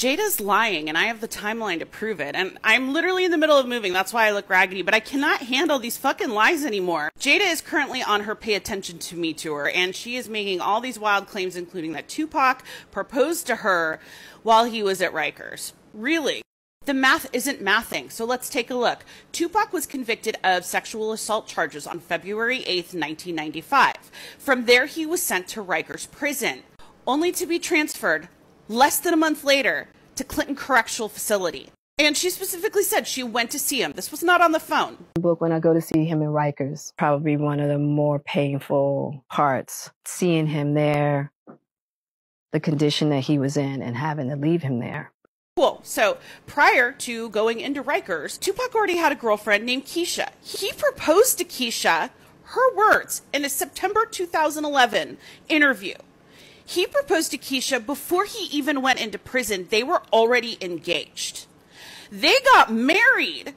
Jada's lying, and I have the timeline to prove it. And I'm literally in the middle of moving. That's why I look raggedy. But I cannot handle these fucking lies anymore. Jada is currently on her Pay Attention to Me tour, and she is making all these wild claims, including that Tupac proposed to her while he was at Rikers. Really? The math isn't mathing, so let's take a look. Tupac was convicted of sexual assault charges on February 8th, 1995. From there, he was sent to Rikers Prison, only to be transferred less than a month later to Clinton Correctional Facility. And she specifically said she went to see him. This was not on the phone. Book when I go to see him in Rikers, probably one of the more painful parts, seeing him there, the condition that he was in, and having to leave him there. Cool. So prior to going into Rikers, Tupac already had a girlfriend named Keisha. He proposed to Keisha, her words, in a September 2011 interview. He proposed to Keisha before he even went into prison. They were already engaged. They got married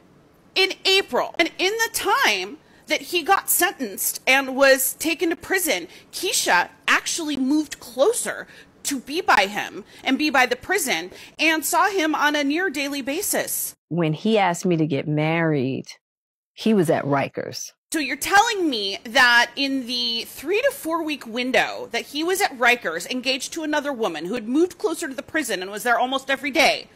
in April. And in the time that he got sentenced and was taken to prison, Keisha actually moved closer to be by him and be by the prison and saw him on a near daily basis. When he asked me to get married, he was at Rikers. So you're telling me that in the 3 to 4 week window that he was at Rikers, engaged to another woman who had moved closer to the prison and was there almost every day,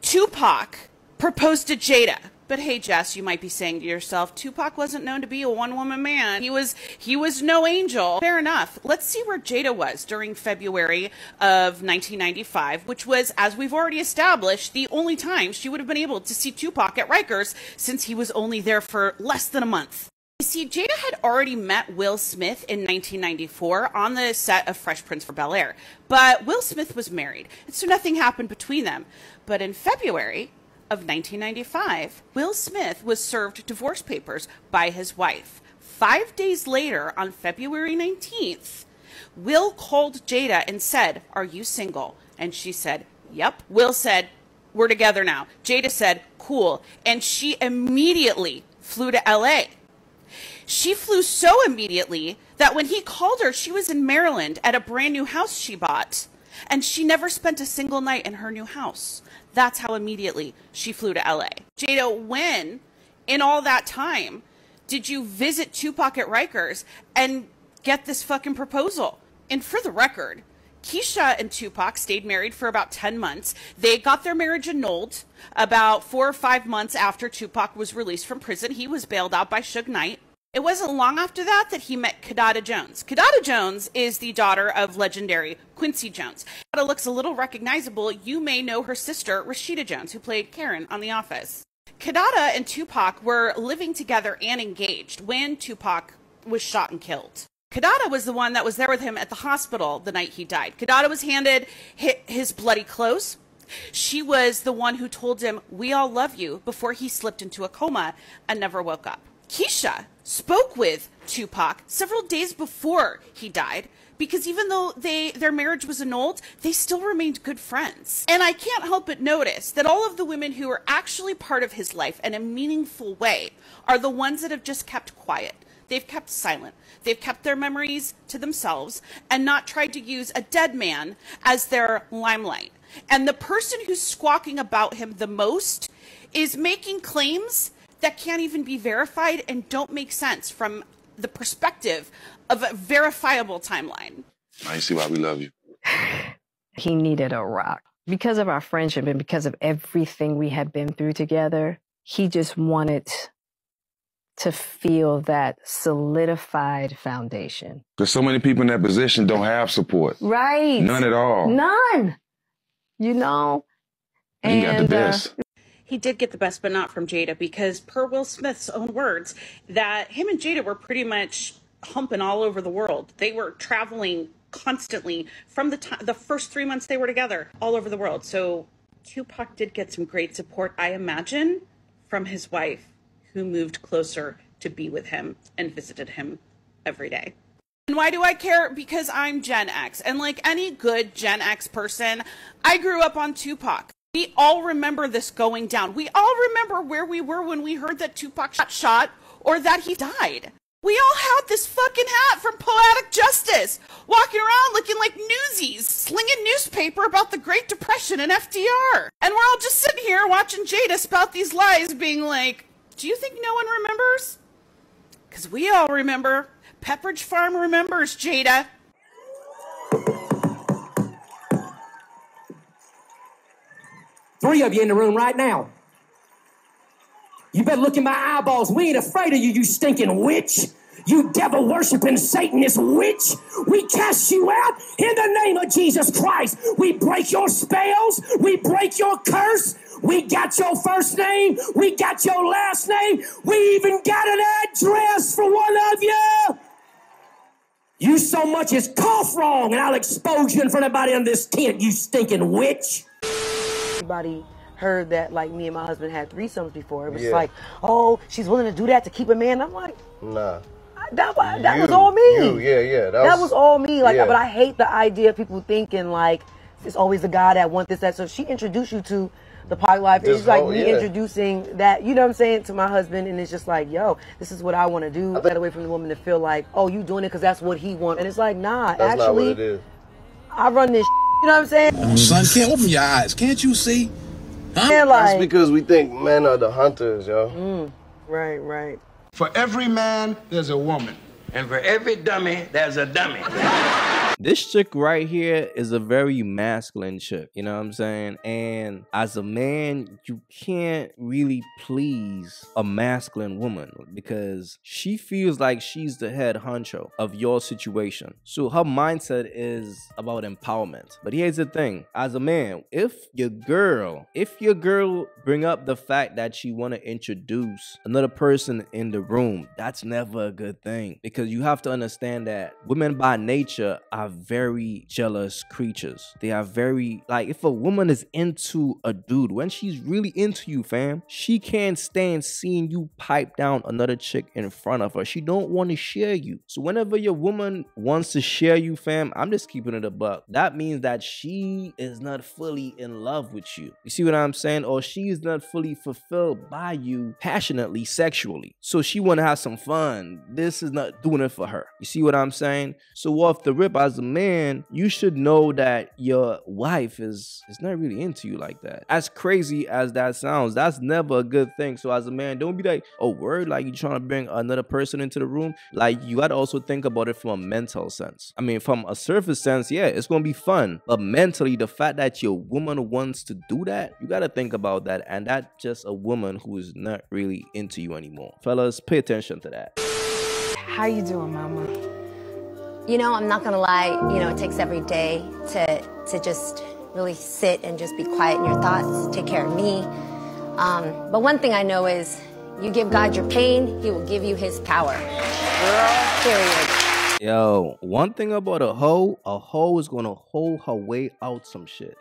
Tupac proposed to Jada. But hey, Jess, you might be saying to yourself, Tupac wasn't known to be a one-woman man. He was no angel. Fair enough. Let's see where Jada was during February of 1995, which was, as we've already established, the only time she would have been able to see Tupac at Rikers since he was only there for less than a month. You see, Jada had already met Will Smith in 1994 on the set of Fresh Prince of Bel-Air, but Will Smith was married, and so nothing happened between them. But in February of 1995, Will Smith was served divorce papers by his wife. 5 days later, on February 19th, Will called Jada and said, "Are you single?" And she said, "Yep." Will said, "We're together now." Jada said, "Cool." And she immediately flew to LA. She flew so immediately that when he called her, she was in Maryland at a brand new house she bought. And she never spent a single night in her new house. That's how immediately she flew to LA. Jada, when in all that time did you visit Tupac at Rikers and get this fucking proposal? And for the record, Keisha and Tupac stayed married for about 10 months. They got their marriage annulled about 4 or 5 months after Tupac was released from prison. He was bailed out by Suge Knight. It wasn't long after that that he met Kidada Jones. Kidada Jones is the daughter of legendary Quincy Jones. Kidada looks a little recognizable. You may know her sister, Rashida Jones, who played Karen on The Office. Kidada and Tupac were living together and engaged when Tupac was shot and killed. Kidada was the one that was there with him at the hospital the night he died. Kidada was handed his bloody clothes. She was the one who told him, "We all love you," before he slipped into a coma and never woke up. Keisha spoke with Tupac several days before he died because even though their marriage was annulled, they still remained good friends. And I can't help but notice that all of the women who are actually part of his life in a meaningful way are the ones that have just kept quiet. They've kept silent. They've kept their memories to themselves and not tried to use a dead man as their limelight. And the person who's squawking about him the most is making claims that can't even be verified and don't make sense from the perspective of a verifiable timeline. Now you see why we love you. He needed a rock. Because of our friendship and because of everything we had been through together, he just wanted to feel that solidified foundation. Because so many people in that position don't have support. Right. None at all. None. You know? And he got the best. He did get the best, but not from Jada, because per Will Smith's own words, that him and Jada were pretty much humping all over the world. They were traveling constantly from the first 3 months they were together, all over the world. So Tupac did get some great support, I imagine, from his wife, who moved closer to be with him and visited him every day. And why do I care? Because I'm Gen X. And like any good Gen X person, I grew up on Tupac. We all remember this going down. We all remember where we were when we heard that Tupac got shot or that he died. We all had this fucking hat from Poetic Justice, walking around looking like newsies, slinging newspaper about the Great Depression and FDR. And we're all just sitting here watching Jada spout these lies, being like, do you think no one remembers? Because we all remember. Pepperidge Farm remembers, Jada. Three of you in the room right now. You better look in my eyeballs. We ain't afraid of you, you stinking witch. You devil-worshiping Satanist witch. We cast you out in the name of Jesus Christ. We break your spells. We break your curse. We got your first name. We got your last name. We even got an address for one of you. You so much as cough wrong, and I'll expose you in front of everybody in this tent, you stinking witch. Everybody heard that, like, me and my husband had threesomes before. It was like, oh, she's willing to do that to keep a man. I'm like, nah. That was all me. Yeah. That was all me. Like, but I hate the idea of people thinking, like, it's always the guy that wants this, that. So if she introduced you to the poly life, it's like me introducing that, you know what I'm saying, to my husband, and it's just like, yo, this is what I want to do. Get away from the woman to feel like, oh, you doing it because that's what he wants. And it's like, nah, that's actually, not what it is. I run this, you know what I'm saying? Son, can't open your eyes. Can't you see? Huh? And like, that's because we think men are the hunters, yo. Right. For every man, there's a woman. And for every dummy, there's a dummy. This chick right here is a very masculine chick, you know what I'm saying? And as a man, you can't really please a masculine woman because she feels like she's the head honcho of your situation. So her mindset is about empowerment. But here's the thing, as a man, if your girl bring up the fact that she want to introduce another person in the room, that's never a good thing, because you have to understand that women by nature are very jealous creatures. They are very, like, if a woman is into a dude, when she's really into you, fam, she can't stand seeing you pipe down another chick in front of her. She don't want to share you. So whenever your woman wants to share you, fam, I'm just keeping it a buck. That means that she is not fully in love with you. You see what I'm saying? Or she is not fully fulfilled by you passionately, sexually. So she want to have some fun. This is not doing it for her. You see what I'm saying? So off the rip, as a man, you should know that your wife is not really into you like that. As crazy as that sounds, that's never a good thing. So as a man, don't be like, oh, word, like you trying to bring another person into the room. Like, you got to also think about it from a mental sense. I mean, from a surface sense, yeah, it's going to be fun. But mentally, the fact that your woman wants to do that, you got to think about that. And that's just a woman who is not really into you anymore. Fellas, pay attention to that. How you doing, mama? You know, I'm not gonna lie, you know, it takes every day to just really sit and just be quiet in your thoughts, take care of me. But one thing I know is you give God your pain, he will give you his power. Girl, period. Yo, one thing about a hoe is gonna hoe her way out some shit.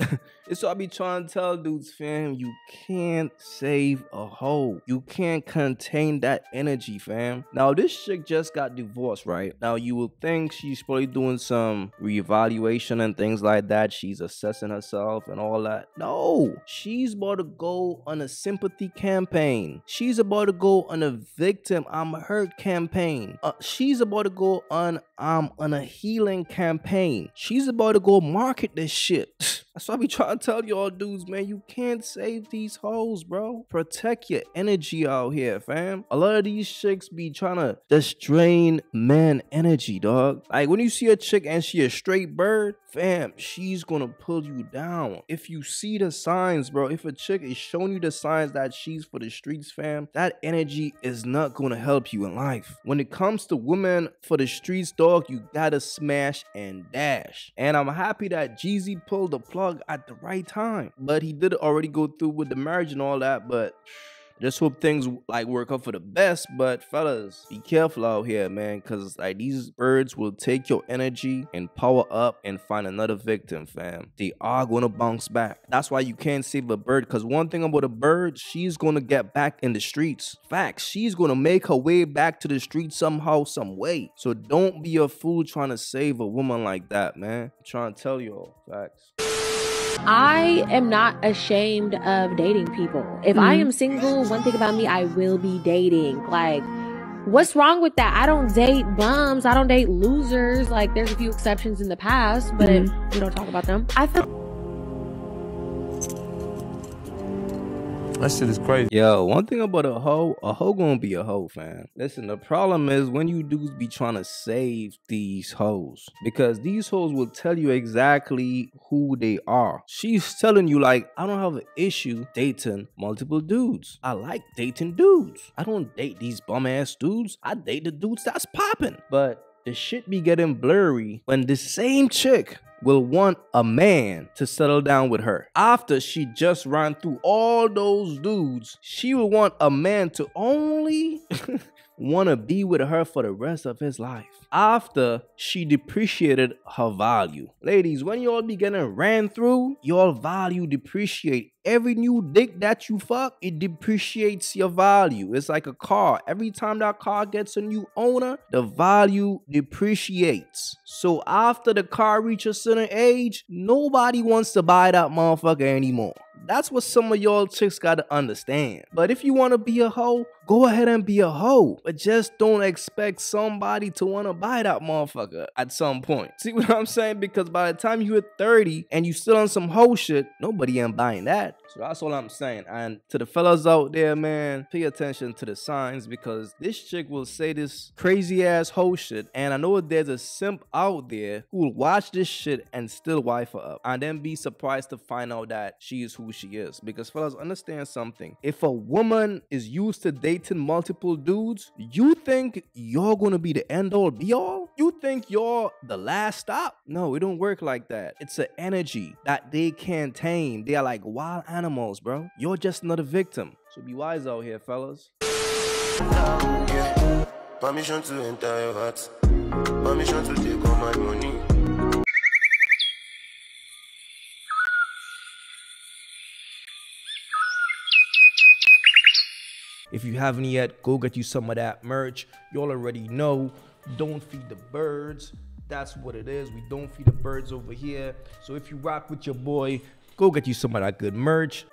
It's what I be trying to tell dudes, fam. You can't save a hoe. You can't contain that energy, fam. Now, this chick just got divorced, right? Now, you will think she's probably doing some reevaluation and things like that. She's assessing herself and all that. No, she's about to go on a sympathy campaign. She's about to go on a victim, I'm hurt campaign. She's about to go on a healing campaign. She's about to go market this shit. That's why I be trying to tell y'all dudes, man, you can't save these hoes, bro. Protect your energy out here, fam. A lot of these chicks be trying to just drain men energy, dog. Like, when you see a chick and she a straight bird, fam, she's gonna pull you down. If you see the signs, bro, if a chick is showing you the signs that she's for the streets, fam, that energy is not gonna help you in life. When it comes to women for the streets, dog, you gotta smash and dash. And I'm happy that Jeezy pulled the plug at the right time, but he did already go through with the marriage and all that. But just hope things like work out for the best. But fellas, be careful out here, man, because like these birds will take your energy and power up and find another victim, fam. They are gonna bounce back. That's why you can't save a bird, because one thing about a bird, she's gonna get back in the streets. Facts, she's gonna make her way back to the streets somehow, some way. So don't be a fool trying to save a woman like that, man. I'm trying to tell y'all. Facts. I am not ashamed of dating people. If I am single, one thing about me, I will be dating. Like, What's wrong with that? I don't date bums. I don't date losers. Like, there's a few exceptions in the past, but we don't talk about them. I feel that shit is crazy. Yo, one thing about a hoe gonna be a hoe, fam. Listen, the problem is when you dudes be trying to save these hoes, because these hoes will tell you exactly who they are. She's telling you, like, I don't have an issue dating multiple dudes. I like dating dudes. I don't date these bum ass dudes. I date the dudes that's popping. But the shit be getting blurry when the same chick will want a man to settle down with her. After she just ran through all those dudes, she will want a man to only want to be with her for the rest of his life. After she depreciated her value. Ladies, when y'all be getting ran through, your value depreciate. Every new dick that you fuck, it depreciates your value. It's like a car. Every time that car gets a new owner, the value depreciates. So after the car reaches a certain age, nobody wants to buy that motherfucker anymore. That's what some of y'all chicks gotta understand. But if you wanna be a hoe, go ahead and be a hoe. But just don't expect somebody to wanna buy that motherfucker at some point. See what I'm saying? Because by the time you hit 30 and you still on some hoe shit, nobody ain't buying that. So that's all I'm saying. And to the fellas out there, man, pay attention to the signs, because this chick will say this crazy ass hoe shit. And I know there's a simp out there who will watch this shit and still wife her up. And then be surprised to find out that she is who she is. Because fellas, understand something. If a woman is used to dating multiple dudes, you think you're gonna be the end all be all? You think you're the last stop? No, it don't work like that. It's an energy that they can't tame. They are like wild animals, bro. You're just not a victim. So be wise out here, fellas. Yeah. Permission to enter your heart. Permission to take all my money. If you haven't yet, go get you some of that merch. Y'all already know, don't feed the birds. That's what it is. We don't feed the birds over here. So if you rock with your boy, go get you some of that good merch.